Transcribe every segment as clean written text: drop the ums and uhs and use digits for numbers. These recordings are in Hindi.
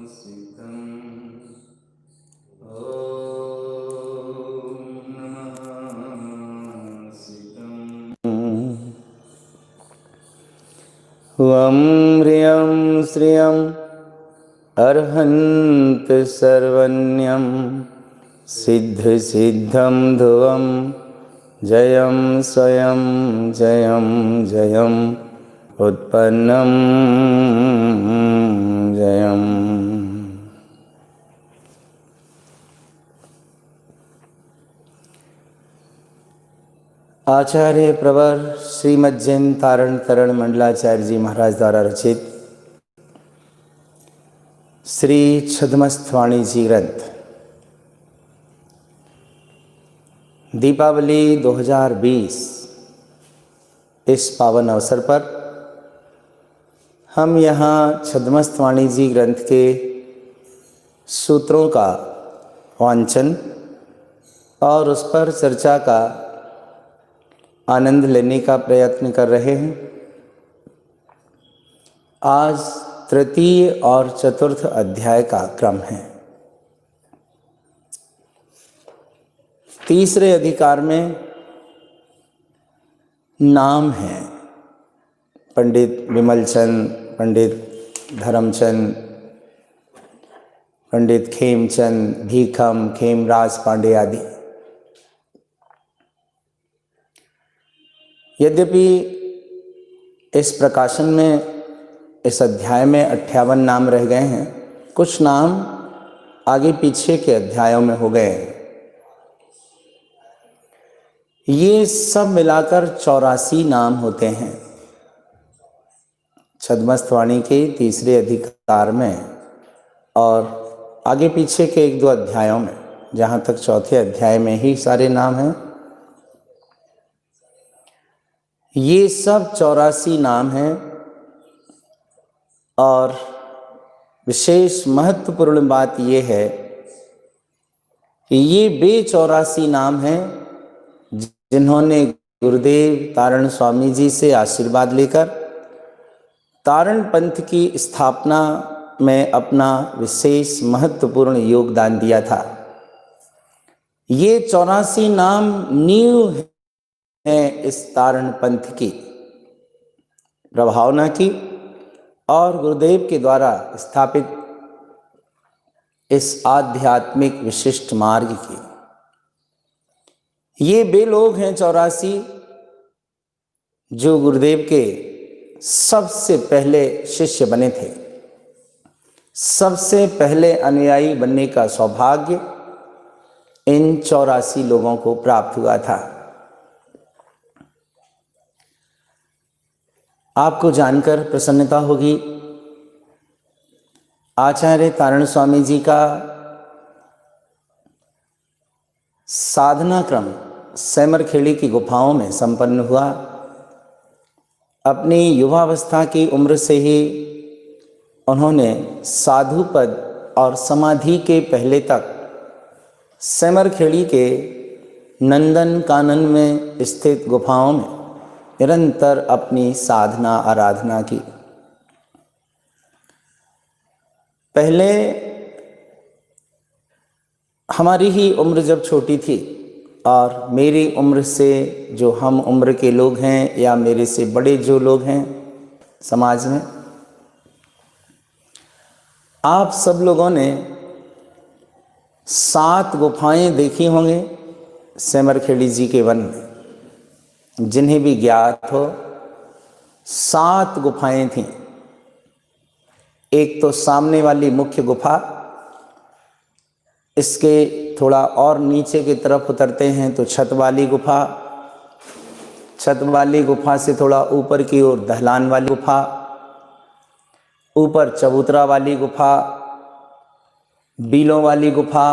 वं ह्रियं श्रियं अर्हन्त सर्वण्यं सिद्धिसिद्धं ध्रुवं जयं स्वयं जयं जयं उत्पन्नं जयम्। आचार्य प्रवर श्रीमद् जैन तारण तरण मंडलाचार्य जी महाराज द्वारा रचित श्री छद्मस्थवाणी जी ग्रंथ दीपावली 2020 इस पावन अवसर पर हम यहाँ छद्मस्थवाणी जी ग्रंथ के सूत्रों का वांचन और उस पर चर्चा का आनंद लेने का प्रयत्न कर रहे हैं। आज तृतीय और चतुर्थ अध्याय का क्रम है। तीसरे अधिकार में नाम है। पंडित विमलचंद, पंडित धर्मचंद, पंडित खेमचंद, भीखम, खेमराज पांडे आदि। यद्यपि इस प्रकाशन में इस अध्याय में 58 नाम रह गए हैं, कुछ नाम आगे पीछे के अध्यायों में हो गए हैं। ये सब मिलाकर 84 नाम होते हैं छद्मस्थवाणी के तीसरे अधिकार में और आगे पीछे के 1-2 अध्यायों में, जहाँ तक चौथे अध्याय में ही सारे नाम हैं। ये सब 84 नाम हैं और विशेष महत्वपूर्ण बात ये है कि ये वे 84 नाम हैं जिन्होंने गुरुदेव तारण स्वामी जी से आशीर्वाद लेकर तारण पंथ की स्थापना में अपना विशेष महत्वपूर्ण योगदान दिया था। ये 84 नाम नींव है इस तारण पंथ की प्रभावना की और गुरुदेव के द्वारा स्थापित इस आध्यात्मिक विशिष्ट मार्ग की। ये वे लोग हैं 84 जो गुरुदेव के सबसे पहले शिष्य बने थे। सबसे पहले अनुयायी बनने का सौभाग्य इन 84 लोगों को प्राप्त हुआ था। आपको जानकर प्रसन्नता होगी, आचार्य तारण स्वामी जी का साधना क्रम सैमरखेड़ी की गुफाओं में संपन्न हुआ। अपनी युवावस्था की उम्र से ही उन्होंने साधु पद और समाधि के पहले तक सैमरखेड़ी के नंदन कानन में स्थित गुफाओं में निरंतर अपनी साधना आराधना की। पहले हमारी ही उम्र जब छोटी थी और मेरी उम्र से जो हम उम्र के लोग हैं या मेरे से बड़े जो लोग हैं समाज में, आप सब लोगों ने 7 गुफाएं देखी होंगे सैमरखेड़ी जी के वन में। जिन्हें भी ज्ञात हो, 7 गुफाएं थीं। एक तो सामने वाली मुख्य गुफा, इसके थोड़ा और नीचे की तरफ उतरते हैं तो छत वाली गुफा, छत वाली गुफा से थोड़ा ऊपर की ओर दहलान वाली गुफा, ऊपर चबूतरा वाली गुफा, बीलों वाली गुफा,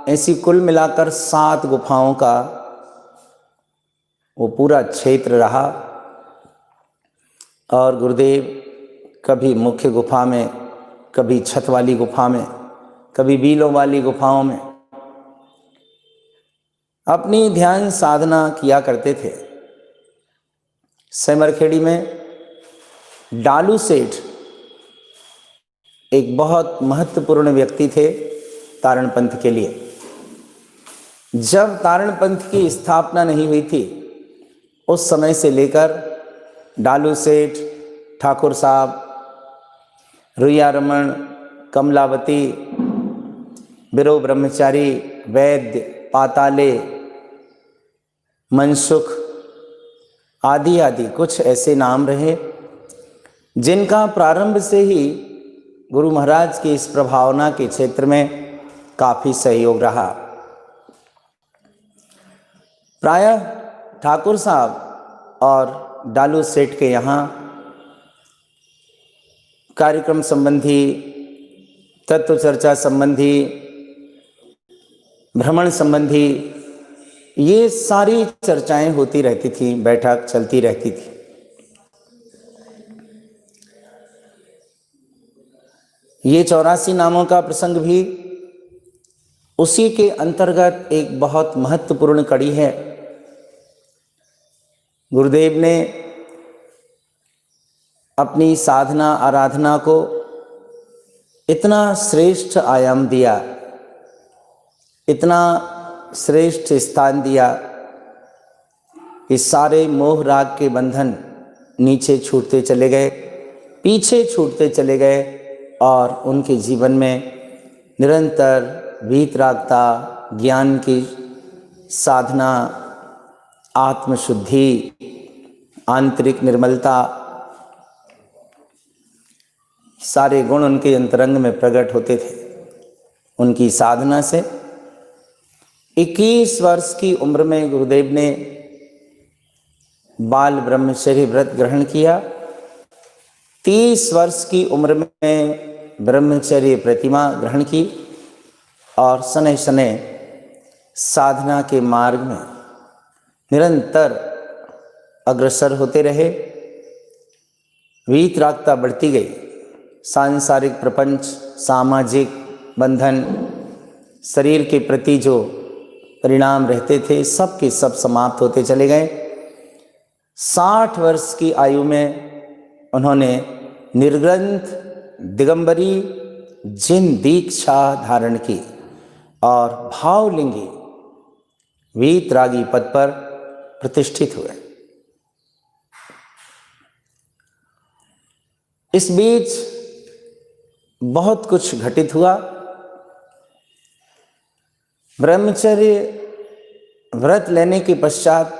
ऐसी कुल मिलाकर 7 गुफाओं का वो पूरा क्षेत्र रहा। और गुरुदेव कभी मुख्य गुफा में, कभी छत वाली गुफा में, कभी बीलों वाली गुफाओं में अपनी ध्यान साधना किया करते थे। सैमरखेड़ी में डालू सेठ एक बहुत महत्वपूर्ण व्यक्ति थे तारण पंथ के लिए। जब तारण पंथ की स्थापना नहीं हुई थी, उस समय से लेकर डालू सेठ, ठाकुर साहब, रुइया रमन, कमलावती, बिरो ब्रह्मचारी, वैद्य, पाताले, मनसुख आदि आदि कुछ ऐसे नाम रहे जिनका प्रारंभ से ही गुरु महाराज की इस प्रभावना के क्षेत्र में काफी सहयोग रहा। प्रायः ठाकुर साहब और डालू सेठ के यहाँ कार्यक्रम संबंधी, तत्व चर्चा संबंधी, भ्रमण संबंधी ये सारी चर्चाएं होती रहती थी, बैठक चलती रहती थी। ये 84 नामों का प्रसंग भी उसी के अंतर्गत एक बहुत महत्वपूर्ण कड़ी है। गुरुदेव ने अपनी साधना आराधना को इतना श्रेष्ठ आयाम दिया, इतना श्रेष्ठ स्थान दिया कि सारे मोह राग के बंधन नीचे छूटते चले गए, पीछे छूटते चले गए और उनके जीवन में निरंतर वीतरागता, ज्ञान की साधना, आत्मशुद्धि, आंतरिक निर्मलता, सारे गुण उनके अंतरंग में प्रकट होते थे। उनकी साधना से 21 वर्ष की उम्र में गुरुदेव ने बाल ब्रह्मचर्य व्रत ग्रहण किया। 30 वर्ष की उम्र में ब्रह्मचर्य प्रतिमा ग्रहण की और शनै शनै साधना के मार्ग में निरंतर अग्रसर होते रहे। वीतरागता बढ़ती गई। सांसारिक प्रपंच, सामाजिक बंधन, शरीर के प्रति जो परिणाम रहते थे सब के सब समाप्त होते चले गए। 60 वर्ष की आयु में उन्होंने निर्ग्रंथ दिगंबरी जिन दीक्षा धारण की और भावलिंगी वीतरागी पद पर प्रतिष्ठित हुए। इस बीच बहुत कुछ घटित हुआ। ब्रह्मचर्य व्रत लेने के पश्चात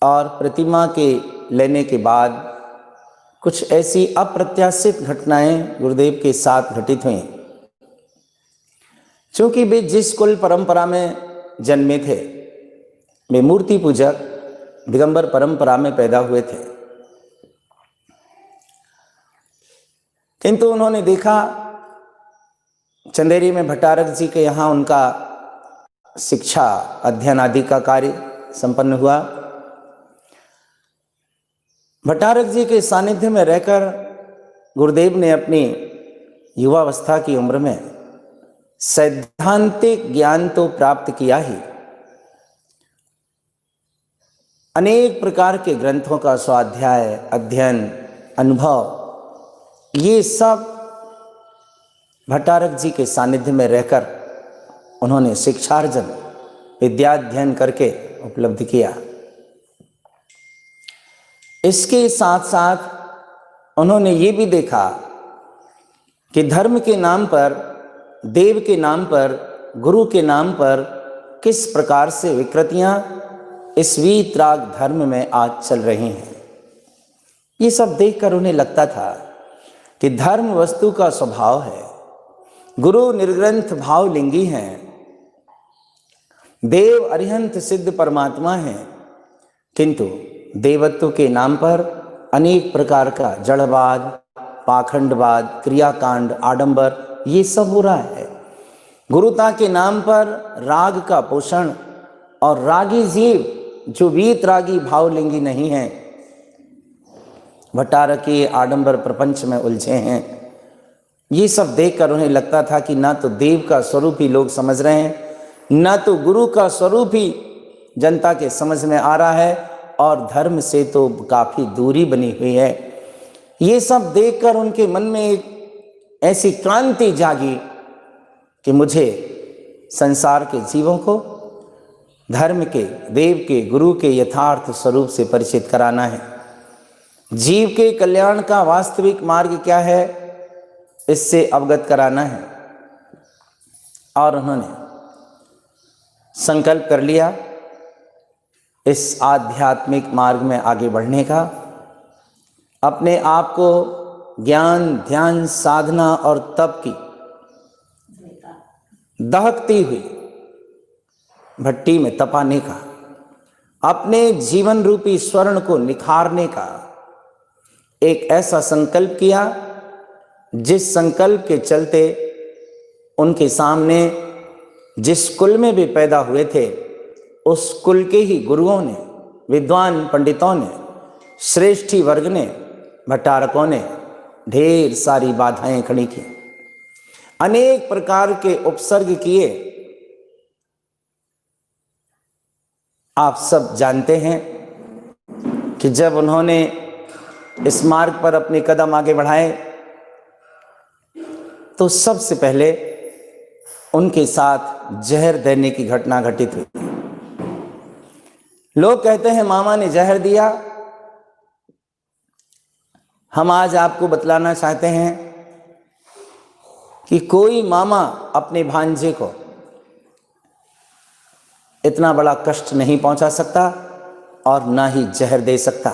और प्रतिमा के लेने के बाद कुछ ऐसी अप्रत्याशित घटनाएं गुरुदेव के साथ घटित हुई। क्योंकि वे जिस कुल परंपरा में जन्मे थे, वे मूर्ति पूजक दिगंबर परंपरा में पैदा हुए थे, किंतु उन्होंने देखा चंदेरी में भट्टारक जी के यहाँ उनका शिक्षा अध्ययन आदि का कार्य संपन्न हुआ। भट्टारक जी के सानिध्य में रहकर गुरुदेव ने अपनी युवावस्था की उम्र में सैद्धांतिक ज्ञान तो प्राप्त किया ही, अनेक प्रकार के ग्रंथों का स्वाध्याय, अध्ययन, अनुभव, ये सब भट्टारक जी के सानिध्य में रहकर उन्होंने शिक्षार्जन, विद्याध्ययन करके उपलब्ध किया। इसके साथ साथ उन्होंने ये भी देखा कि धर्म के नाम पर, देव के नाम पर, गुरु के नाम पर किस प्रकार से विकृतियां इस वीतराग धर्म में आज चल रही हैं। ये सब देखकर उन्हें लगता था कि धर्म वस्तु का स्वभाव है, गुरु निर्ग्रंथ भावलिंगी हैं, देव अरिहंत सिद्ध परमात्मा हैं, किंतु देवत्व के नाम पर अनेक प्रकार का जड़वाद, पाखंडवाद, क्रियाकांड, आडंबर, ये सब हो रहा है। गुरुता के नाम पर राग का पोषण और रागी जीव जो वीतरागी भावलिंगी नहीं है, भट्टारकी आडंबर प्रपंच में उलझे हैं। ये सब देखकर उन्हें लगता था कि ना तो देव का स्वरूप ही लोग समझ रहे हैं, ना तो गुरु का स्वरूप ही जनता के समझ में आ रहा है, और धर्म से तो काफ़ी दूरी बनी हुई है। ये सब देखकर उनके मन में एक ऐसी क्रांति जागी कि मुझे संसार के जीवों को धर्म के, देव के, गुरु के यथार्थ स्वरूप से परिचित कराना है। जीव के कल्याण का वास्तविक मार्ग क्या है, इससे अवगत कराना है। और उन्होंने संकल्प कर लिया इस आध्यात्मिक मार्ग में आगे बढ़ने का, अपने आप को ज्ञान, ध्यान, साधना और तप की दहकती हुई भट्टी में तपाने का, अपने जीवन रूपी स्वर्ण को निखारने का एक ऐसा संकल्प किया जिस संकल्प के चलते उनके सामने जिस कुल में भी पैदा हुए थे उस कुल के ही गुरुओं ने, विद्वान पंडितों ने, श्रेष्ठी वर्ग ने, भट्टारकों ने ढेर सारी बाधाएं खड़ी की, अनेक प्रकार के उपसर्ग किए। आप सब जानते हैं कि जब उन्होंने इस मार्ग पर अपने कदम आगे बढ़ाए तो सबसे पहले उनके साथ जहर देने की घटना घटित हुई। लोग कहते हैं मामा ने जहर दिया। हम आज आपको बतलाना चाहते हैं कि कोई मामा अपने भांजे को इतना बड़ा कष्ट नहीं पहुंचा सकता और ना ही जहर दे सकता।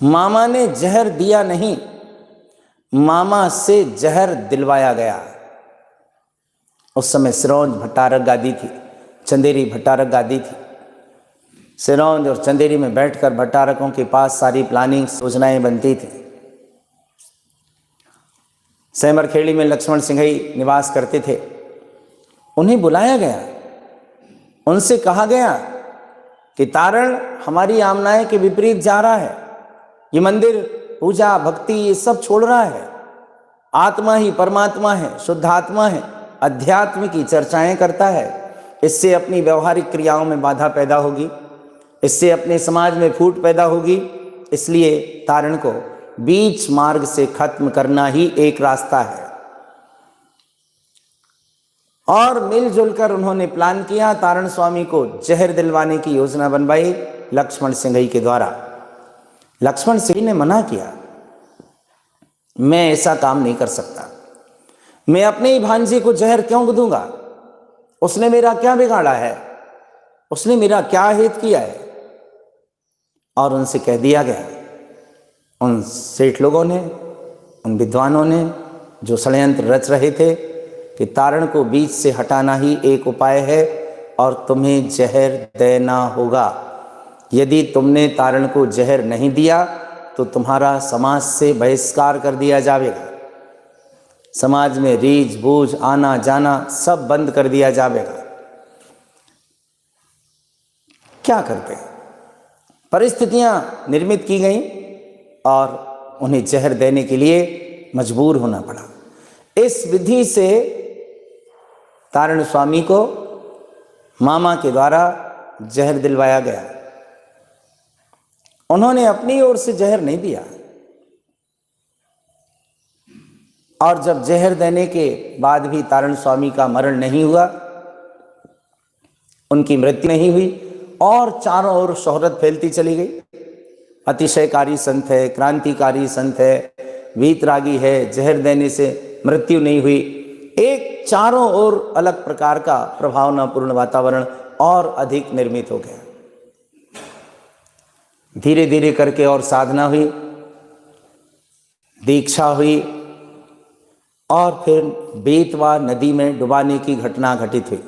मामा ने जहर दिया नहीं, मामा से जहर दिलवाया गया। उस समय सिरौंज भट्टारक गादी थी, चंदेरी भट्टारक गादी थी। सिरौंज और चंदेरी में बैठकर भट्टारकों के पास सारी प्लानिंग, योजनाएं बनती थी। सेमरखेड़ी में लक्ष्मण सिंघई निवास करते थे। उन्हें बुलाया गया, उनसे कहा गया कि तारण हमारी आमनाएं के विपरीत जा रहा है। ये मंदिर, पूजा, भक्ति ये सब छोड़ रहा है। आत्मा ही परमात्मा है, शुद्ध आत्मा है, अध्यात्म की चर्चाएं करता है। इससे अपनी व्यवहारिक क्रियाओं में बाधा पैदा होगी, इससे अपने समाज में फूट पैदा होगी। इसलिए तारण को बीच मार्ग से खत्म करना ही एक रास्ता है। और मिलजुल कर उन्होंने प्लान किया, तारण स्वामी को जहर दिलवाने की योजना बनवाई लक्ष्मण सिंघई के द्वारा। लक्ष्मण सिंह ने मना किया, मैं ऐसा काम नहीं कर सकता। मैं अपने ही भांजे को जहर क्यों दूंगा? उसने मेरा क्या बिगाड़ा है? उसने मेरा क्या हित किया है? और उनसे कह दिया गया, उन सेठ लोगों ने, उन विद्वानों ने जो षड्यंत्र रच रहे थे कि तारण को बीच से हटाना ही एक उपाय है और तुम्हें जहर देना होगा। यदि तुमने तारण को जहर नहीं दिया तो तुम्हारा समाज से बहिष्कार कर दिया जाएगा। समाज में रीझ बूझ, आना जाना सब बंद कर दिया जाएगा। क्या करते? परिस्थितियां निर्मित की गई और उन्हें जहर देने के लिए मजबूर होना पड़ा। इस विधि से तारण स्वामी को मामा के द्वारा जहर दिलवाया गया। उन्होंने अपनी ओर से जहर नहीं दिया। और जब जहर देने के बाद भी तारण स्वामी का मरण नहीं हुआ, उनकी मृत्यु नहीं हुई और चारों ओर शोहरत फैलती चली गई। अतिशयकारी संत है, क्रांतिकारी संत है, वीतरागी है, जहर देने से मृत्यु नहीं हुई। एक चारों ओर अलग प्रकार का प्रभावनापूर्ण वातावरण और अधिक निर्मित हो गया। धीरे धीरे करके और साधना हुई, दीक्षा हुई और फिर बेतवा नदी में डुबाने की घटना घटित हुई।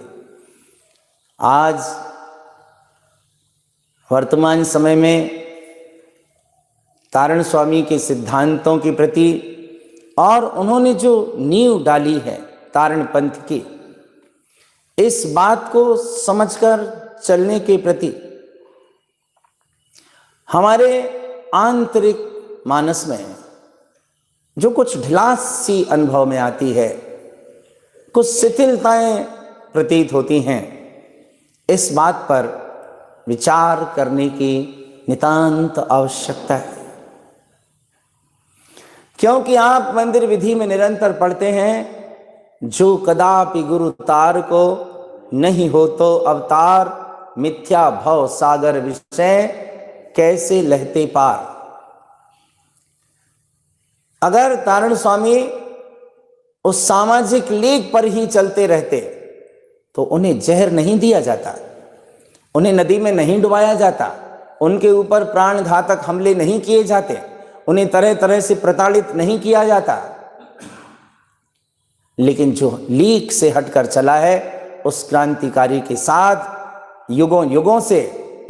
आज वर्तमान समय में तारण स्वामी के सिद्धांतों के प्रति और उन्होंने जो नींव डाली है तारण पंथ की, इस बात को समझकर चलने के प्रति हमारे आंतरिक मानस में जो कुछ ढिलास सी अनुभव में आती है, कुछ शिथिलताएं प्रतीत होती हैं, इस बात पर विचार करने की नितांत आवश्यकता है। क्योंकि आप मंदिर विधि में निरंतर पढ़ते हैं, जो कदापि गुरु तार को नहीं हो तो अवतार, मिथ्या भव सागर विषय कैसे लहते पार। अगर तारण स्वामी उस सामाजिक लीक पर ही चलते रहते तो उन्हें जहर नहीं दिया जाता, उन्हें नदी में नहीं डुबाया जाता, उनके ऊपर प्राण घातक हमले नहीं किए जाते, उन्हें तरह तरह से प्रताड़ित नहीं किया जाता। लेकिन जो लीक से हटकर चला है, उस क्रांतिकारी के साथ युगों युगों से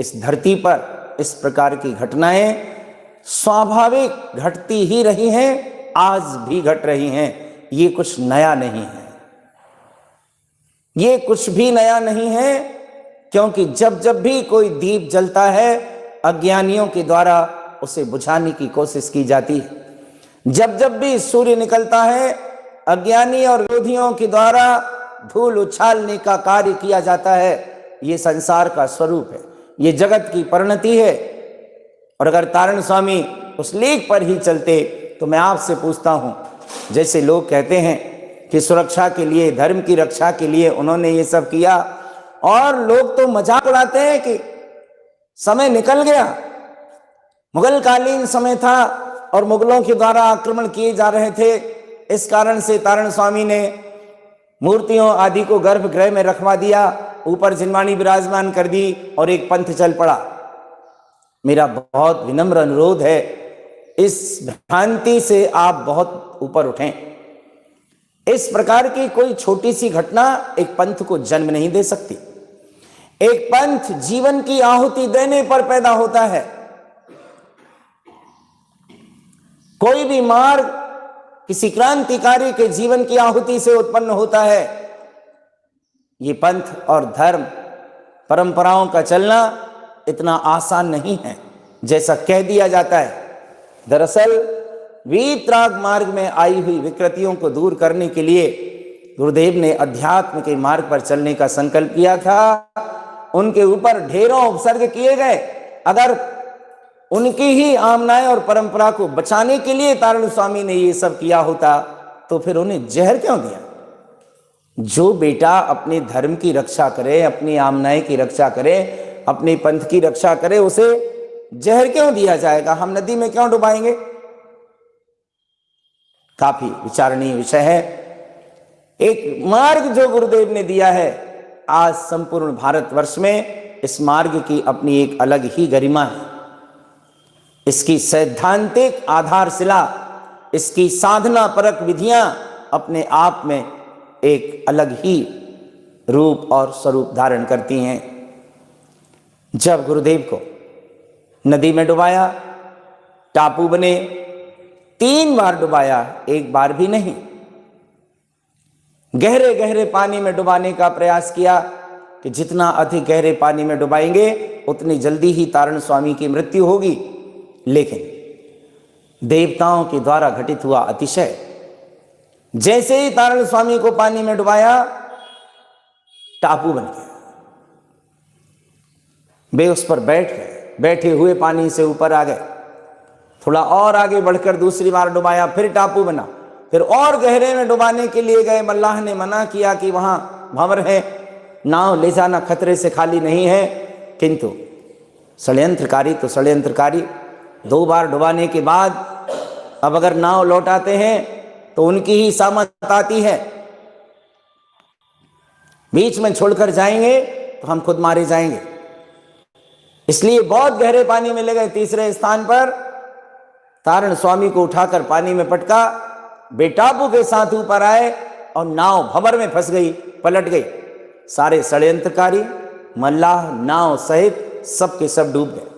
इस धरती पर इस प्रकार की घटनाएं स्वाभाविक घटती ही रही हैं, आज भी घट रही हैं। ये कुछ नया नहीं है, ये कुछ भी नया नहीं है, क्योंकि जब जब भी कोई दीप जलता है, अज्ञानियों के द्वारा उसे बुझाने की कोशिश की जाती है। जब जब भी सूर्य निकलता है, अज्ञानी और विरोधियों के द्वारा धूल उछालने का कार्य किया जाता है। ये संसार का स्वरूप है, ये जगत की परिणति है। और अगर तारण स्वामी उस लीक पर ही चलते तो मैं आपसे पूछता हूं, जैसे लोग कहते हैं कि सुरक्षा के लिए, धर्म की रक्षा के लिए उन्होंने ये सब किया, और लोग तो मजाक उड़ाते हैं कि समय निकल गया, मुगल कालीन समय था और मुगलों के द्वारा आक्रमण किए जा रहे थे, इस कारण से तारण स्वामी ने मूर्तियों आदि को गर्भगृह में रखवा दिया, ऊपर जिनवाणी विराजमान कर दी और एक पंथ चल पड़ा। मेरा बहुत विनम्र अनुरोध है, इस भ्रांति से आप बहुत ऊपर उठें। इस प्रकार की कोई छोटी सी घटना एक पंथ को जन्म नहीं दे सकती। एक पंथ जीवन की आहुति देने पर पैदा होता है। कोई भी मार्ग किसी क्रांतिकारी के जीवन की आहुति से उत्पन्न होता है। ये पंथ और धर्म परंपराओं का चलना इतना आसान नहीं है जैसा कह दिया जाता है। दरअसल वीतराग मार्ग में आई हुई विकृतियों को दूर करने के लिए गुरुदेव ने अध्यात्म के मार्ग पर चलने का संकल्प किया था। उनके ऊपर ढेरों उपसर्ग किए गए। अगर उनकी ही आमनाएं और परंपरा को बचाने के लिए तारण स्वामी ने ये सब किया होता तो फिर उन्हें जहर क्यों दिया? जो बेटा अपने धर्म की रक्षा करे, अपनी आमनाएं की रक्षा करे, अपने पंथ की रक्षा करे, उसे जहर क्यों दिया जाएगा? हम नदी में क्यों डुबाएंगे? काफी विचारणीय विषय है। एक मार्ग जो गुरुदेव ने दिया है, आज संपूर्ण भारतवर्ष में इस मार्ग की अपनी एक अलग ही गरिमा है। इसकी सैद्धांतिक आधारशिला, इसकी साधना परक विधियां अपने आप में एक अलग ही रूप और स्वरूप धारण करती हैं। जब गुरुदेव को नदी में डुबाया, टापू बने, 3 बार डुबाया, एक बार भी नहीं। गहरे गहरे पानी में डुबाने का प्रयास किया कि जितना अधिक गहरे पानी में डुबाएंगे उतनी जल्दी ही तारण स्वामी की मृत्यु होगी। लेकिन देवताओं के द्वारा घटित हुआ अतिशय। जैसे ही तारण स्वामी को पानी में डुबाया, टापू बन गया। वे उस पर बैठ गए, बैठे हुए पानी से ऊपर आ गए। थोड़ा और आगे बढ़कर दूसरी बार डुबाया, फिर टापू बना। फिर और गहरे में डुबाने के लिए गए। मल्लाह ने मना किया कि वहां भंवर है, नाव ले जाना खतरे से खाली नहीं है। किंतु षड्यंत्रकारी तो षड्यंत्रकारी, 2 बार डुबाने के बाद अब अगर नाव लौटाते हैं तो उनकी ही सामत आती है। बीच में छोड़कर जाएंगे तो हम खुद मारे जाएंगे। इसलिए बहुत गहरे पानी में ले गए। तीसरे स्थान पर तारण स्वामी को उठाकर पानी में पटका, बेटापू के साथ ऊपर आए और नाव भंवर में फंस गई, पलट गई। सारे षड्यंत्रकारी, मल्लाह, नाव सहित सब के सब डूब गए।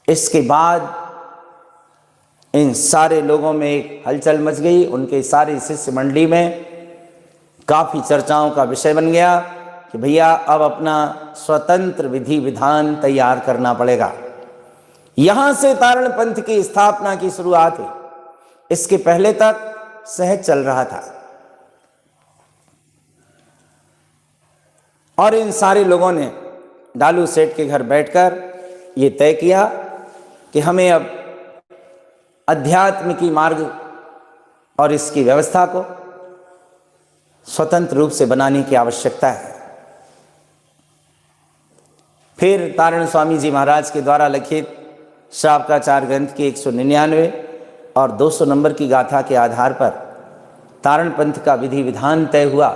इसके बाद इन सारे लोगों में एक हलचल मच गई। उनके सारी शिष्य मंडली में काफी चर्चाओं का विषय बन गया कि भैया अब अपना स्वतंत्र विधि विधान तैयार करना पड़ेगा। यहां से तारण पंथ की स्थापना की शुरुआत हुई। इसके पहले तक सहज चल रहा था। और इन सारे लोगों ने डालू सेठ के घर बैठकर ये तय किया कि हमें अब अध्यात्म की मार्ग और इसकी व्यवस्था को स्वतंत्र रूप से बनाने की आवश्यकता है। फिर तारण स्वामी जी महाराज के द्वारा लिखित श्रावकाचार ग्रंथ के 199 और 200 नंबर की गाथा के आधार पर तारण पंथ का विधि विधान तय हुआ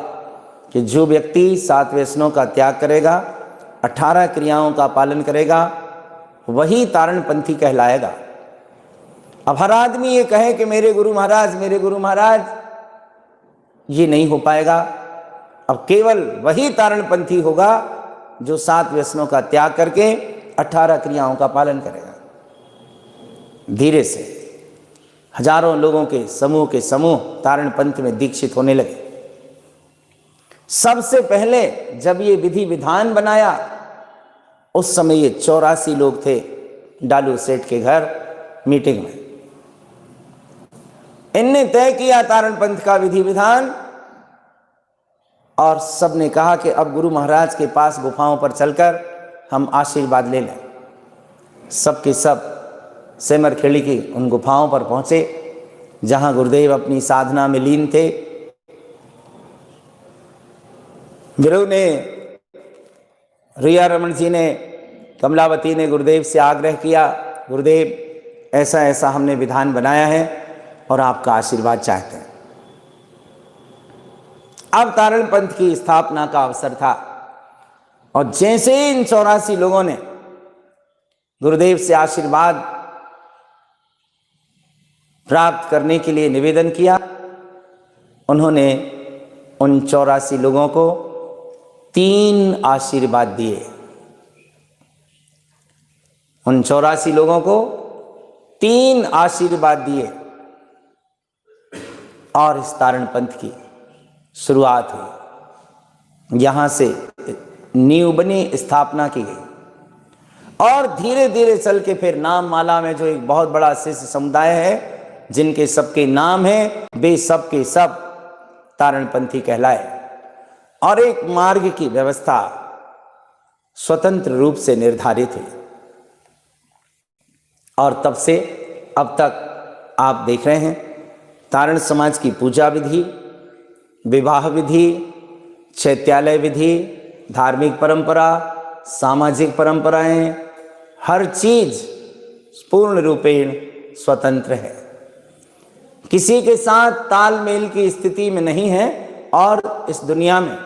कि जो व्यक्ति 7 व्यसनों का त्याग करेगा, 18 क्रियाओं का पालन करेगा, वही तारण पंथी कहलाएगा। अब हर आदमी ये कहे कि मेरे गुरु महाराज, ये नहीं हो पाएगा। अब केवल वही तारण पंथी होगा जो 7 व्यसनों का त्याग करके 18 क्रियाओं का पालन करेगा। धीरे से हजारों लोगों के समूह तारण पंथ में दीक्षित होने लगे। सबसे पहले जब ये विधि विधान बनाया, उस समय ये 84 लोग थे डालू सेठ के घर मीटिंग में। इनने तय किया तारण पंथ का विधि विधान और सबने कहा कि अब गुरु महाराज के पास गुफाओं पर चलकर हम आशीर्वाद ले लें। सबके सब सेमरखेड़ी की उन गुफाओं पर पहुंचे जहां गुरुदेव अपनी साधना में लीन थे। गुरु ने, रिया रमन जी ने, कमलावती ने गुरुदेव से आग्रह किया, गुरुदेव ऐसा ऐसा हमने विधान बनाया है और आपका आशीर्वाद चाहते हैं। अब तारण पंथ की स्थापना का अवसर था और जैसे ही इन 84 लोगों ने गुरुदेव से आशीर्वाद प्राप्त करने के लिए निवेदन किया, उन्होंने उन 84 लोगों को 3 आशीर्वाद दिए। उन 84 लोगों को 3 आशीर्वाद दिए और इस तारण पंथ की शुरुआत हुई। यहां से नींव बनी, स्थापना की गई और धीरे धीरे चल के फिर नाम माला में जो एक बहुत बड़ा शिष्य समुदाय है, जिनके सबके नाम हैं, वे सब के सब तारणपंथी कहलाए और एक मार्ग की व्यवस्था स्वतंत्र रूप से निर्धारित है। और तब से अब तक आप देख रहे हैं तारण समाज की पूजा विधि, विवाह विधि, चैत्यालय विधि, धार्मिक परंपरा, सामाजिक परंपराएं, हर चीज पूर्ण रूपेण स्वतंत्र है, किसी के साथ तालमेल की स्थिति में नहीं है। और इस दुनिया में,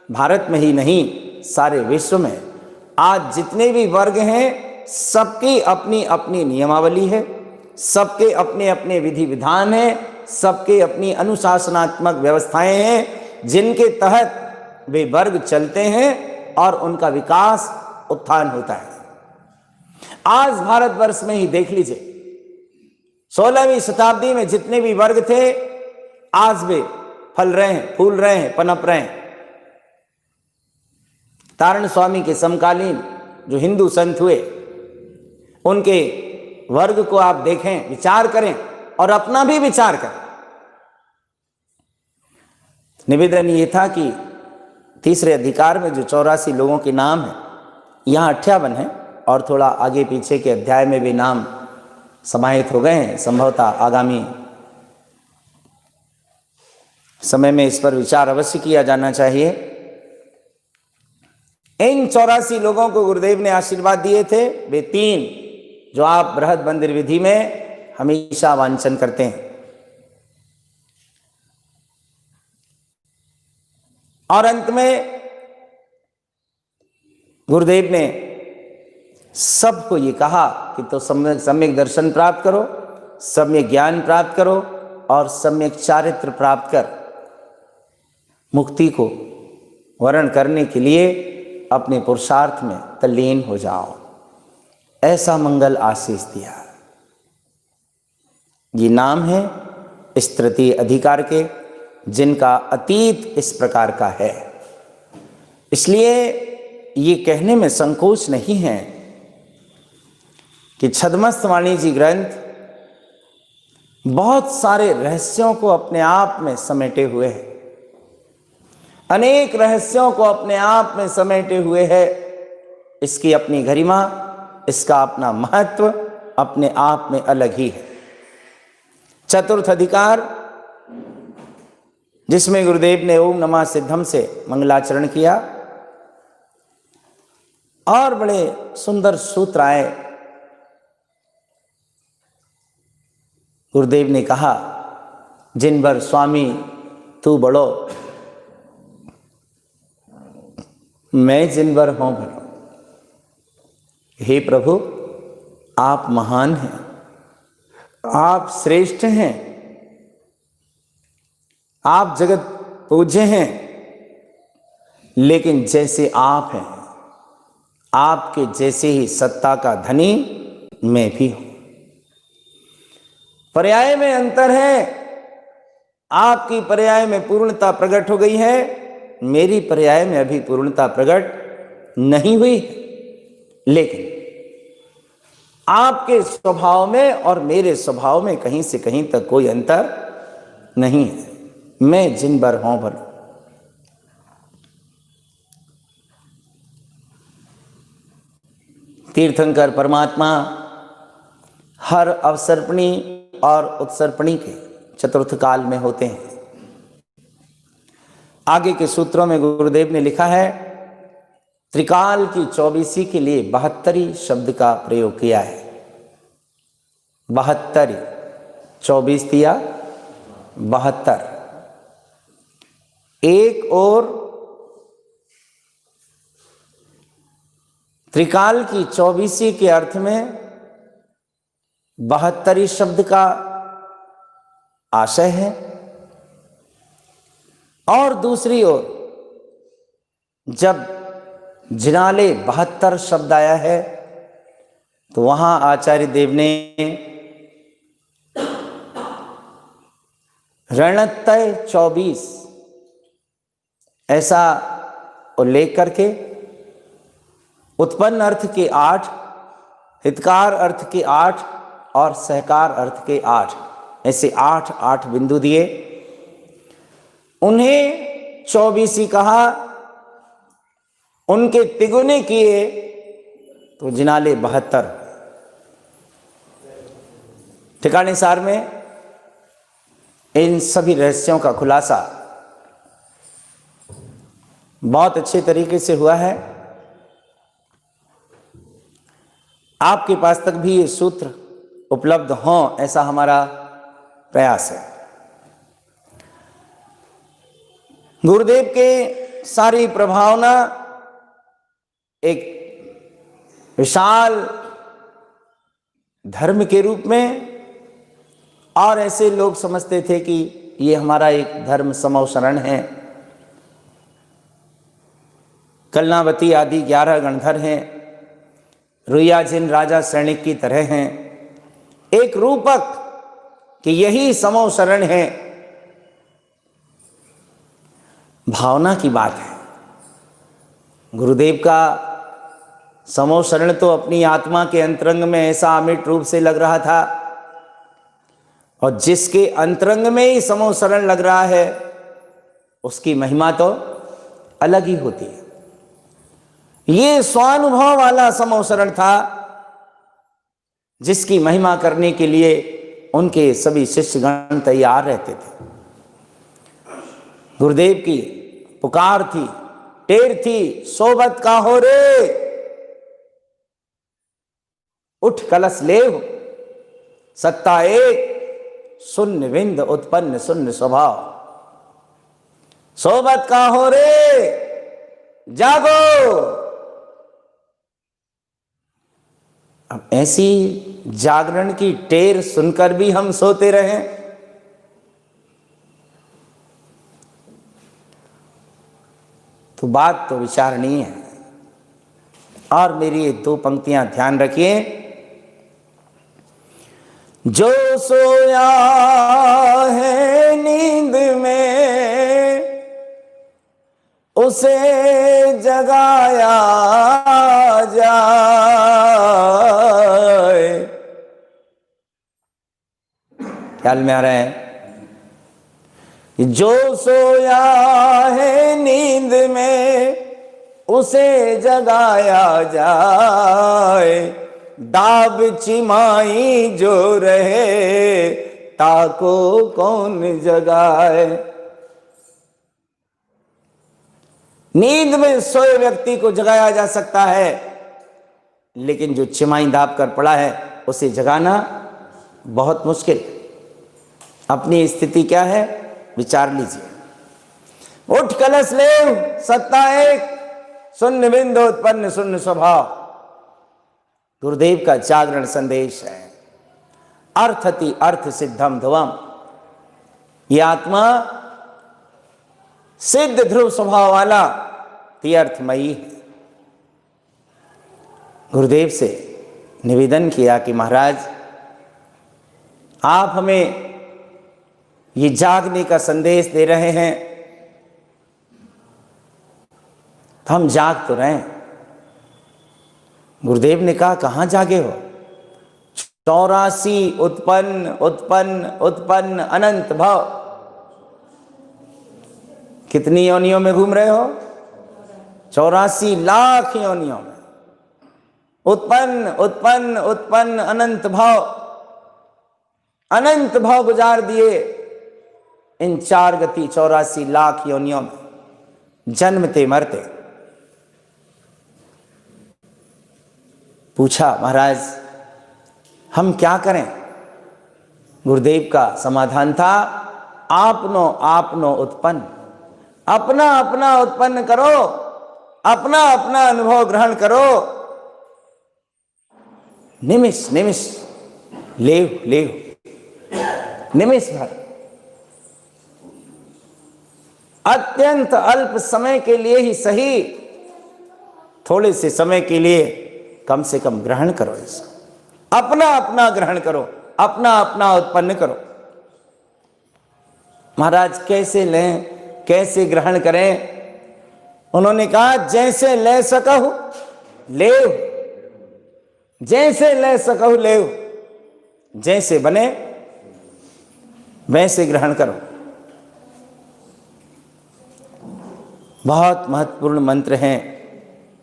भारत में ही नहीं सारे विश्व में आज जितने भी वर्ग हैं, सबकी अपनी अपनी नियमावली है, सबके अपने अपने विधि विधान हैं, सबके अपनी अनुशासनात्मक व्यवस्थाएं हैं जिनके तहत वे वर्ग चलते हैं और उनका विकास उत्थान होता है। आज भारतवर्ष में ही देख लीजिए, 16वीं शताब्दी में जितने भी वर्ग थे, आज वे फल रहे हैं, फूल रहे हैं, पनप रहे हैं। तारण स्वामी के समकालीन जो हिंदू संत हुए, उनके वर्ग को आप देखें, विचार करें और अपना भी विचार करें। निवेदन ये था कि तीसरे अधिकार में जो 84 लोगों के नाम हैं, यहाँ 58 है और थोड़ा आगे पीछे के अध्याय में भी नाम समाहित हो गए हैं। संभवतः आगामी समय में इस पर विचार अवश्य किया जाना चाहिए। इन 84 लोगों को गुरुदेव ने आशीर्वाद दिए थे, वे 3 जो आप बृहद मंदिर विधि में हमेशा वांछन करते हैं। और अंत में गुरुदेव ने सबको ये कहा कि तो सम्यक दर्शन प्राप्त करो, सम्यक ज्ञान प्राप्त करो और सम्यक चारित्र प्राप्त कर मुक्ति को वर्ण करने के लिए अपने पुरुषार्थ में तल्लीन हो जाओ। ऐसा मंगल आशीष दिया। ये नाम है इस तृतीय अधिकार के, जिनका अतीत इस प्रकार का है। इसलिए ये कहने में संकोच नहीं है कि छद्मस्त वाणी जी ग्रंथ बहुत सारे रहस्यों को अपने आप में समेटे हुए है, अनेक रहस्यों को अपने आप में समेटे हुए है। इसकी अपनी गरिमा, इसका अपना महत्व अपने आप में अलग ही है। चतुर्थ अधिकार, जिसमें गुरुदेव ने ओम नमः सिद्धम से मंगलाचरण किया और बड़े सुंदर सूत्र आए। गुरुदेव ने कहा, जिन भर स्वामी तू बड़ो, मैं जिन भर हूं भरो। हे प्रभु, आप महान हैं, आप श्रेष्ठ हैं, आप जगत पूज्य हैं, लेकिन जैसे आप हैं, आपके जैसे ही सत्ता का धनी मैं भी हूं। पर्याय में अंतर है, आपकी पर्याय में पूर्णता प्रकट हो गई है, मेरी पर्याय में अभी पूर्णता प्रकट नहीं हुई है। लेकिन आपके स्वभाव में और मेरे स्वभाव में कहीं से कहीं तक कोई अंतर नहीं है। मैं जिन भर हूं भर। तीर्थंकर परमात्मा हर अवसर्पणी और उत्सर्पणी के चतुर्थ काल में होते हैं। आगे के सूत्रों में गुरुदेव ने लिखा है, त्रिकाल की 24 के लिए 72 शब्द का प्रयोग किया है। 72, 24 दिया 72। एक और त्रिकाल की 24 के अर्थ में 72 शब्द का आशय है, और दूसरी ओर जब जिनाले 72 शब्द आया है तो वहां आचार्य देव ने ऋणतय 24 ऐसा उल्लेख करके उत्पन्न अर्थ के 8, हितकार अर्थ के 8 और सहकार अर्थ के 8, ऐसे 8 बिंदु दिए। उन्हें 24 ही कहा, उनके तिगुने किए तो जिनाले 72। ठिकाने सार में इन सभी रहस्यों का खुलासा बहुत अच्छे तरीके से हुआ है। आपके पास तक भी ये सूत्र उपलब्ध हों, ऐसा हमारा प्रयास है। गुरुदेव के सारी प्रभावना एक विशाल धर्म के रूप में, और ऐसे लोग समझते थे कि ये हमारा एक धर्म समवसरण है। कलनावती आदि 11 गणधर हैं, रुयाजिन राजा सैनिक की तरह हैं, एक रूपक कि यही समवसरण है। भावना की बात है। गुरुदेव का समवसरण तो अपनी आत्मा के अंतरंग में ऐसा अमिट रूप से लग रहा था, और जिसके अंतरंग में ही समवसरण लग रहा है उसकी महिमा तो अलग ही होती है। ये स्वानुभव वाला समवसरण था, जिसकी महिमा करने के लिए उनके सभी शिष्यगण तैयार रहते थे। गुरुदेव की पुकार थी, टेर थी, सोबत का हो रे, उठ कलश लेव, सत्ता एक, शून्य विंद उत्पन्न शून्य स्वभाव। सोबत का हो रे, जागो। अब ऐसी जागरण की टेर सुनकर भी हम सोते रहे, तो बात तो विचारणीय है। और मेरी ये 2 पंक्तियां ध्यान रखिए। जो सोया है नींद में, उसे जगाया जाए। ख्याल में आ रहा है? जो सोया है नींद में, उसे जगाया जाए। दाब चिमाई जो रहे, ताको कौन जगाए। नींद में सोए व्यक्ति को जगाया जा सकता है, लेकिन जो चिमाई दाब कर पड़ा है उसे जगाना बहुत मुश्किल। अपनी स्थिति क्या है विचार लीजिए। उठ कलश ले, सत्ता एक, शून्य बिंदु उत्पन्न शून्य स्वभाव, गुरुदेव का जागरण संदेश है। अर्थति अर्थ सिद्धम ध्रुवम, ये आत्मा सिद्ध ध्रुव स्वभाव वाला तीर्थमयी है। गुरुदेव से निवेदन किया कि महाराज आप हमें ये जागने का संदेश दे रहे हैं, तो हम जाग तो रहे हैं। गुरुदेव ने कहा कहां जागे हो? 84 उत्पन्न उत्पन्न उत्पन्न अनंत भाव, कितनी योनियों में घूम रहे हो? 84 लाख योनियों में उत्पन्न उत्पन्न उत्पन्न अनंत भाव, अनंत भाव गुजार दिए इन 4 गति 84 लाख योनियों में, जन्मते मरते। पूछा महाराज हम क्या करें? गुरुदेव का समाधान था आपनो आपनो उत्पन्न, अपना अपना उत्पन्न करो, अपना अपना अनुभव ग्रहण करो। निमिष निमिष लेव लेव, निमिष भर, अत्यंत अल्प समय के लिए ही सही, थोड़े से समय के लिए कम से कम ग्रहण करो इसको, अपना अपना ग्रहण करो, अपना अपना उत्पन्न करो। महाराज कैसे लें, कैसे ग्रहण करें? उन्होंने कहा जैसे ले सकहु लेव, जैसे ले सकहु लेव, जैसे बने वैसे ग्रहण करो। बहुत महत्वपूर्ण मंत्र हैं,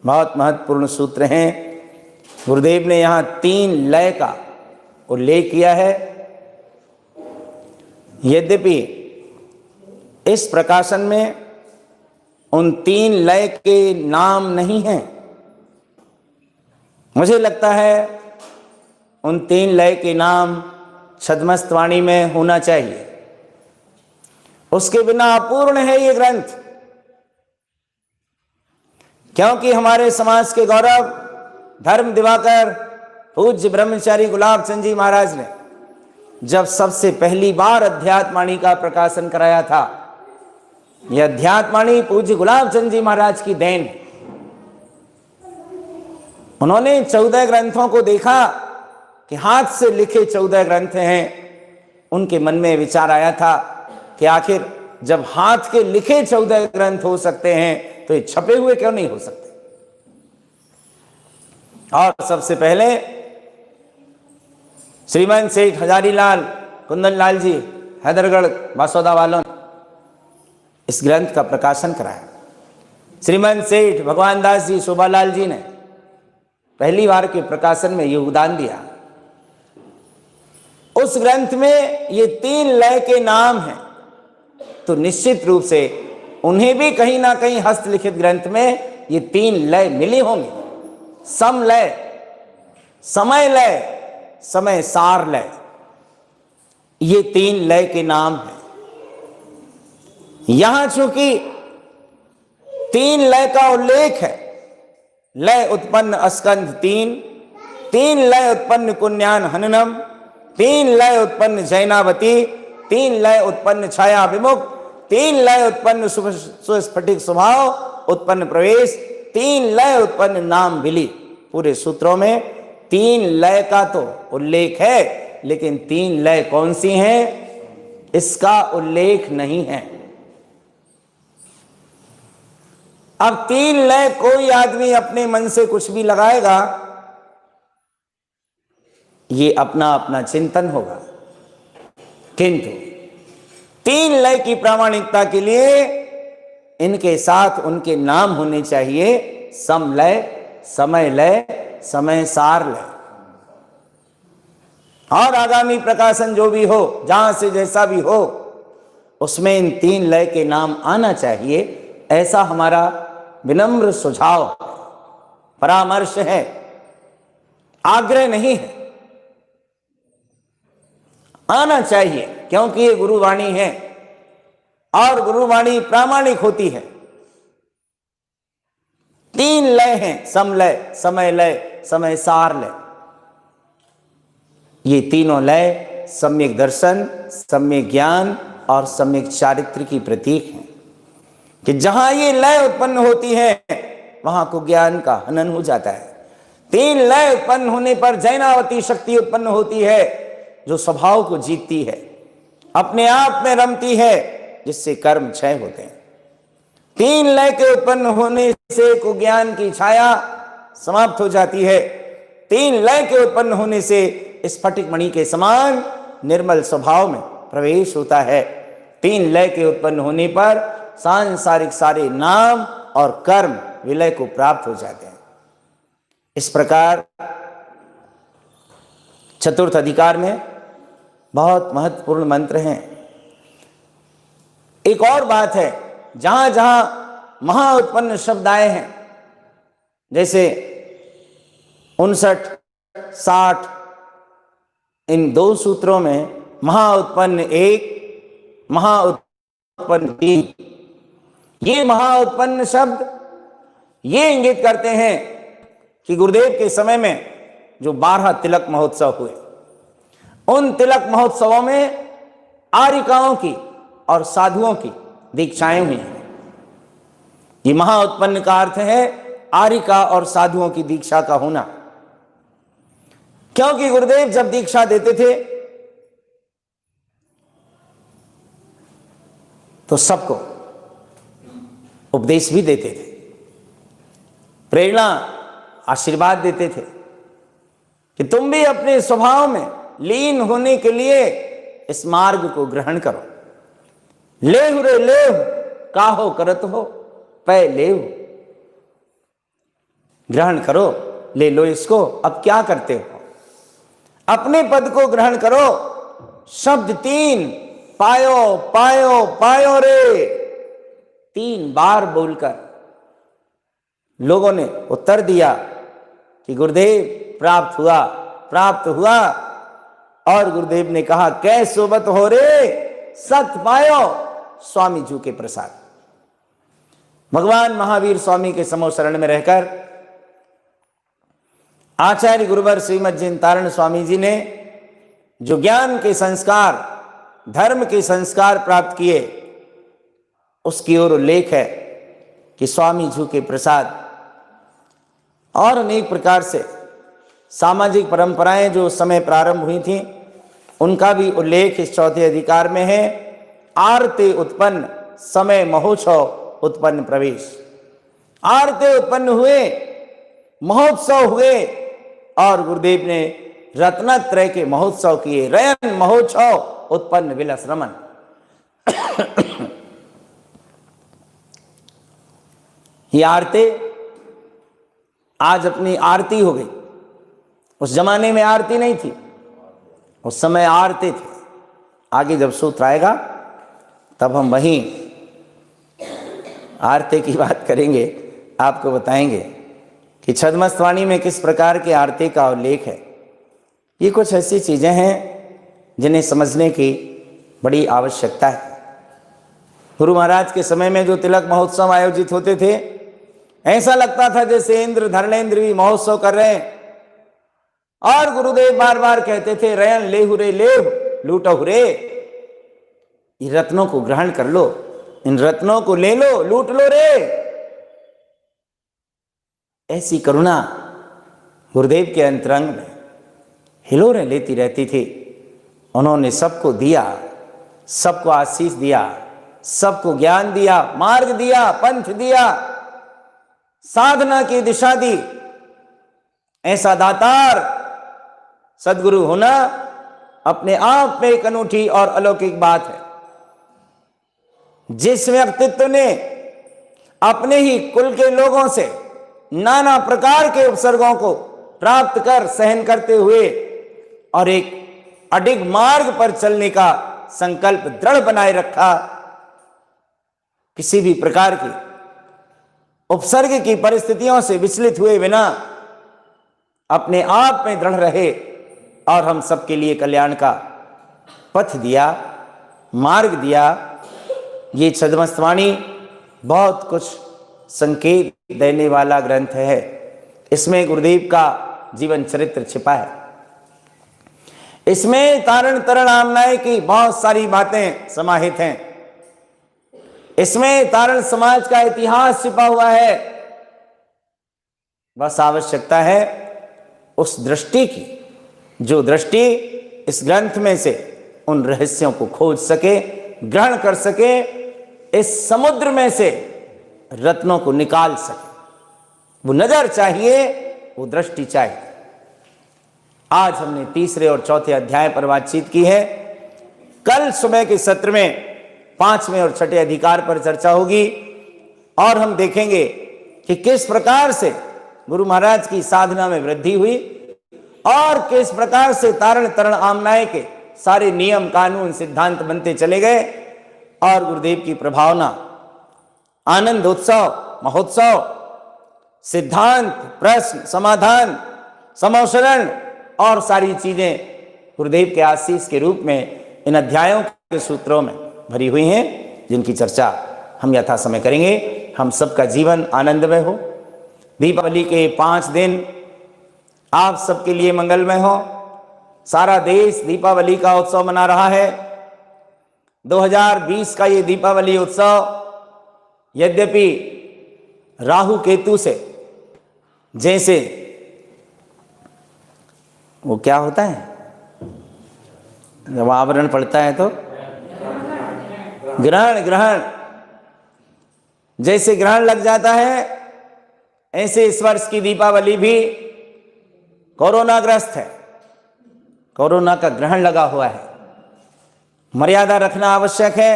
बहुत महत्वपूर्ण सूत्र हैं। गुरुदेव ने यहाँ 3 लय का उल्लेख किया है। यद्यपि इस प्रकाशन में उन 3 लय के नाम नहीं हैं, मुझे लगता है उन 3 लय के नाम छद्मस्त वाणी में होना चाहिए, उसके बिना अपूर्ण है ये ग्रंथ। क्योंकि हमारे समाज के गौरव धर्म दिवाकर पूज्य ब्रह्मचारी गुलाब चंद जी महाराज ने जब सबसे पहली बार अध्यात्मवाणी का प्रकाशन कराया था, यह अध्यात्मवाणी पूज्य गुलाब चंद जी महाराज की देन। उन्होंने 14 ग्रंथों को देखा कि हाथ से लिखे 14 ग्रंथ हैं। उनके मन में विचार आया था कि आखिर जब हाथ के लिखे 14 ग्रंथ हो सकते हैं तो ये छपे हुए क्यों नहीं हो सकते? और सबसे पहले श्रीमान सेठ हजारीलाल कुंदन लाल जी हैदरगढ़ बासौदा वालों ने इस ग्रंथ का प्रकाशन कराया। श्रीमान सेठ भगवान दास जी शोभालाल जी ने पहली बार के प्रकाशन में योगदान दिया। उस ग्रंथ में ये 3 लय के नाम हैं, तो निश्चित रूप से उन्हें भी कहीं ना कहीं हस्तलिखित ग्रंथ में ये 3 लय मिली होंगी। सम लय, समय लय, समय सार लय, ये 3 लय के नाम हैं। यहां चूंकि 3 लय का उल्लेख है, लय उत्पन्न स्कंध 3, 3 लय उत्पन्न कुन्यान हननम, 3 लय उत्पन्न जैनावती, 3 लय उत्पन्न छाया विमुख, 3 लय उत्पन्न सुस्फटिक स्वभाव उत्पन्न प्रवेश, 3 लय उत्पन्न नाम विली। पूरे सूत्रों में 3 लय का तो उल्लेख है, लेकिन 3 लय कौन सी हैं इसका उल्लेख नहीं है। अब 3 लय कोई आदमी अपने मन से कुछ भी लगाएगा, ये अपना अपना चिंतन होगा, किंतु 3 लय की प्रामाणिकता के लिए इनके साथ उनके नाम होने चाहिए सम लय, समय लय, समय सार लय। और आगामी प्रकाशन जो भी हो, जहां से जैसा भी हो, उसमें इन 3 लय के नाम आना चाहिए, ऐसा हमारा विनम्र सुझाव, परामर्श है, आग्रह नहीं है। आना चाहिए, क्योंकि ये गुरुवाणी है और गुरुवाणी प्रामाणिक होती है। 3 लय हैं, समलय, समय लय, समय सार लय। ये तीनों लय सम्यक दर्शन, सम्यक ज्ञान और सम्यक चारित्र की प्रतीक हैं कि जहां ये लय उत्पन्न होती है वहां को ज्ञान का हनन हो जाता है। 3 लय उत्पन्न होने पर जैनावती शक्ति उत्पन्न होती है, जो स्वभाव को जीतती है, अपने आप में रमती है, जिससे कर्म क्षय होते हैं। 3 लय के उत्पन्न होने से को ज्ञान की छाया समाप्त हो जाती है। 3 लय के उत्पन्न होने से स्फटिक मणि के समान निर्मल स्वभाव में प्रवेश होता है। 3 लय के उत्पन्न होने पर सांसारिक सारे नाम और कर्म विलय को प्राप्त हो जाते हैं। इस प्रकार चतुर्थ अधिकार में बहुत महत्वपूर्ण मंत्र हैं। एक और बात है, जहां जहां महा उत्पन्न शब्द आए हैं, जैसे 59, 60, इन 2 सूत्रों में महा उत्पन्न 1, महा उत्पन्न 3, ये महा उत्पन्न शब्द ये इंगित करते हैं कि गुरुदेव के समय में जो 12 तिलक महोत्सव हुए, उन तिलक महोत्सवों में आर्यिकाओं की और साधुओं की दीक्षाएं हुई हैं। ये महा उत्पन्न का अर्थ है आर्यिका और साधुओं की दीक्षा का होना, क्योंकि गुरुदेव जब दीक्षा देते थे तो सबको उपदेश भी देते थे, प्रेरणा, आशीर्वाद देते थे कि तुम भी अपने स्वभाव में लीन होने के लिए इस मार्ग को ग्रहण करो। लेहु रे लेहु, काहो करत हो, पै लेहु, ग्रहण करो, ले लो इसको, अब क्या करते हो, अपने पद को ग्रहण करो। शब्द 3 पायो पायो पायो रे 3 बार बोलकर लोगों ने उत्तर दिया कि गुरुदेव प्राप्त हुआ, प्राप्त हुआ। और गुरुदेव ने कहा, कै सोबत हो रे, सत पायो स्वामी जी के प्रसाद। भगवान महावीर स्वामी के समो शरण में रहकर आचार्य गुरुवर श्रीमद जिनतारण स्वामी जी ने जो ज्ञान के संस्कार, धर्म के संस्कार प्राप्त किए, उसकी ओर उल्लेख है कि स्वामी जी के प्रसाद और अनेक प्रकार से सामाजिक परंपराएं जो समय प्रारंभ हुई थी, उनका भी उल्लेख इस चौथे अधिकार में है। आरते उत्पन्न समय महोत्सव उत्पन्न प्रवेश। आरते उत्पन्न हुए, महोत्सव हुए, और गुरुदेव ने रत्नत्रय के महोत्सव किए। रयन महोत्सव उत्पन्न विलस रमन। ये आरते आज अपनी आरती हो गई। उस जमाने में आरती नहीं थी, उस समय आरते थे। आगे जब सूत्र आएगा तब हम वहीं आरती की बात करेंगे, आपको बताएंगे कि छद्मस्तवाणी में किस प्रकार के आरती का उल्लेख है। ये कुछ ऐसी चीज़ें हैं जिन्हें समझने की बड़ी आवश्यकता है। गुरु महाराज के समय में जो तिलक महोत्सव आयोजित होते थे, ऐसा लगता था जैसे इंद्र धर्मेंद्र भी महोत्सव कर रहे हैं। और गुरुदेव बार बार कहते थे, रयन लेहु रे लेहु, लूटहु रे, ये रत्नों को ग्रहण कर लो, इन रत्नों को ले लो, लूट लो रे। ऐसी करुणा गुरुदेव के अंतरंग में हिलोरें लेती रहती थी। उन्होंने सबको दिया, सबको आशीष दिया, सबको ज्ञान दिया, मार्ग दिया, पंथ दिया, साधना की दिशा दी। ऐसा दातार सदगुरु होना अपने आप में एक अनूठी और अलौकिक बात है। जिस व्यक्तित्व ने अपने ही कुल के लोगों से नाना प्रकार के उपसर्गों को प्राप्त कर सहन करते हुए और एक अडिग मार्ग पर चलने का संकल्प दृढ़ बनाए रखा, किसी भी प्रकार की उपसर्ग की परिस्थितियों से विचलित हुए बिना अपने आप में दृढ़ रहे और हम सबके लिए कल्याण का पथ दिया, मार्ग दिया। ये छद्मस्तवाणी बहुत कुछ संकेत देने वाला ग्रंथ है। इसमें गुरुदेव का जीवन चरित्र छिपा है। इसमें तारण तरण आमनाय की बहुत सारी बातें समाहित हैं। इसमें तारण समाज का इतिहास छिपा हुआ है। बस आवश्यकता है उस दृष्टि की, जो दृष्टि इस ग्रंथ में से उन रहस्यों को खोज सके, ग्रहण कर सके, इस समुद्र में से रत्नों को निकाल सके। वो नजर चाहिए, वो दृष्टि चाहिए। आज हमने तीसरे और चौथे अध्याय पर बातचीत की है। कल सुबह के सत्र में पांचवें और छठे अधिकार पर चर्चा होगी और हम देखेंगे कि किस प्रकार से गुरु महाराज की साधना में वृद्धि हुई और किस प्रकार से तारण तरण आमनाय के सारे नियम कानून सिद्धांत बनते चले गए और गुरुदेव की प्रभावना, आनंद उत्सव, महोत्सव, सिद्धांत, प्रश्न, समाधान, समोशरण और सारी चीजें गुरुदेव के आशीष के रूप में इन अध्यायों के सूत्रों में भरी हुई हैं, जिनकी चर्चा हम यथा समय करेंगे। हम सबका जीवन आनंदमय हो। दीपावली के 5 दिन आप सबके लिए मंगलमय हो। सारा देश दीपावली का उत्सव मना रहा है। 2020 का ये दीपावली उत्सव यद्यपि राहु केतु से, जैसे वो क्या होता है जब आवरण पड़ता है तो ग्रहण जैसे ग्रहण लग जाता है, ऐसे इस वर्ष की दीपावली भी कोरोनाग्रस्त है। कोरोना का ग्रहण लगा हुआ है। मर्यादा रखना आवश्यक है।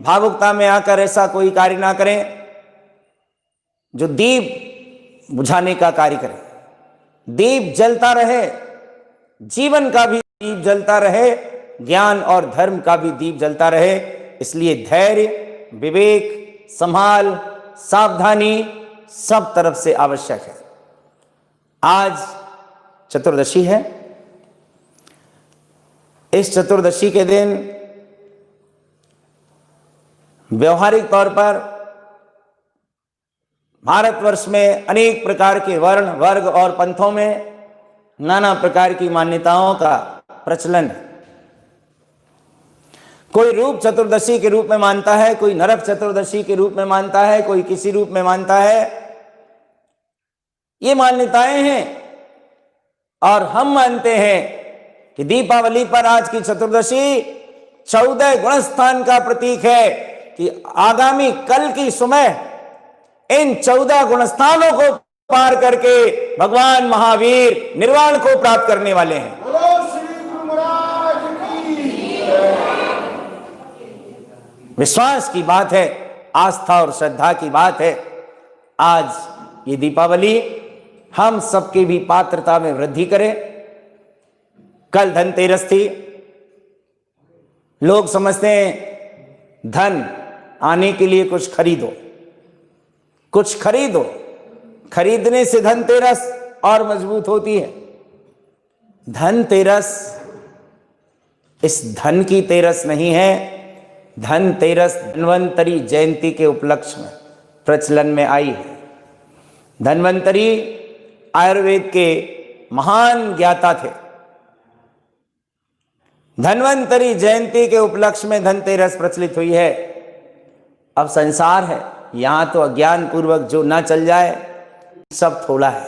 भावुकता में आकर ऐसा कोई कार्य ना करें जो दीप बुझाने का कार्य करे। दीप जलता रहे, जीवन का भी दीप जलता रहे, ज्ञान और धर्म का भी दीप जलता रहे। इसलिए धैर्य, विवेक, संभाल, सावधानी सब तरफ से आवश्यक है। आज चतुर्दशी है। इस चतुर्दशी के दिन व्यवहारिक तौर पर भारतवर्ष में अनेक प्रकार के वर्ण, वर्ग और पंथों में नाना प्रकार की मान्यताओं का प्रचलन है। कोई रूप चतुर्दशी के रूप में मानता है, कोई नरक चतुर्दशी के रूप में मानता है, कोई किसी रूप में मानता है। ये मान्यताएं हैं और हम मानते हैं कि दीपावली पर आज की चतुर्दशी 14 गुणस्थान का प्रतीक है कि आगामी कल की सुबह इन 14 गुणस्थानों को पार करके भगवान महावीर निर्वाण को प्राप्त करने वाले हैं। विश्वास की बात है, आस्था और श्रद्धा की बात है। आज ये दीपावली हम सबके भी पात्रता में वृद्धि करे। कल धनतेरस थी। लोग समझते हैं धन आने के लिए कुछ खरीदो, कुछ खरीदो। खरीदने से धनतेरस और मजबूत होती है। धनतेरस इस धन की तेरस नहीं है। धनतेरस धन्वंतरी जयंती के उपलक्ष्य में प्रचलन में आई है। धन्वंतरी आयुर्वेद के महान ज्ञाता थे। धन्वंतरी जयंती के उपलक्ष्य में धनतेरस प्रचलित हुई है। अब संसार है, यहां तो अज्ञान पूर्वक जो ना चल जाए सब थोड़ा है।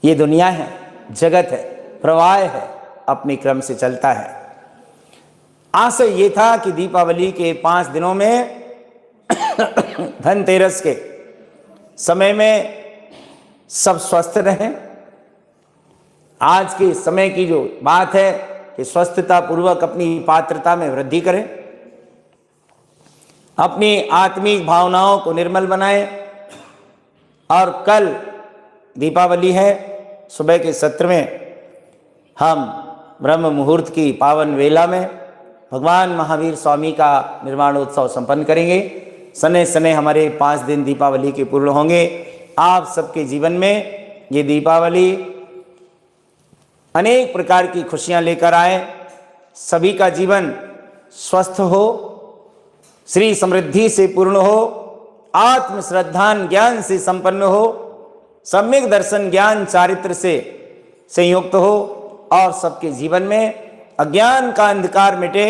ये दुनिया है, जगत है, प्रवाह है, अपने क्रम से चलता है। आशय ये था कि दीपावली के 5 दिनों में धनतेरस के समय में सब स्वस्थ रहें। आज के समय की जो बात है कि स्वस्थता पूर्वक अपनी पात्रता में वृद्धि करें, अपनी आत्मिक भावनाओं को निर्मल बनाएं। और कल दीपावली है। सुबह के सत्र में हम ब्रह्म मुहूर्त की पावन वेला में भगवान महावीर स्वामी का निर्वाणोत्सव संपन्न करेंगे। सने सने हमारे 5 दिन दीपावली के पूर्ण होंगे। आप सबके जीवन में ये दीपावली अनेक प्रकार की खुशियां लेकर आए, सभी का जीवन स्वस्थ हो, श्री समृद्धि से पूर्ण हो, आत्म श्रद्धान ज्ञान से संपन्न हो, सम्यक दर्शन ज्ञान चारित्र से संयुक्त हो और सबके जीवन में अज्ञान का अंधकार मिटे,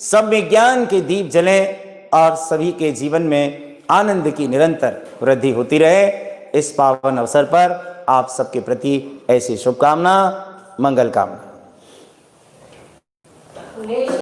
सब में ज्ञान के दीप जलें और सभी के जीवन में आनंद की निरंतर वृद्धि होती रहे। इस पावन अवसर पर आप सबके प्रति ऐसी शुभकामना, मंगल कामना।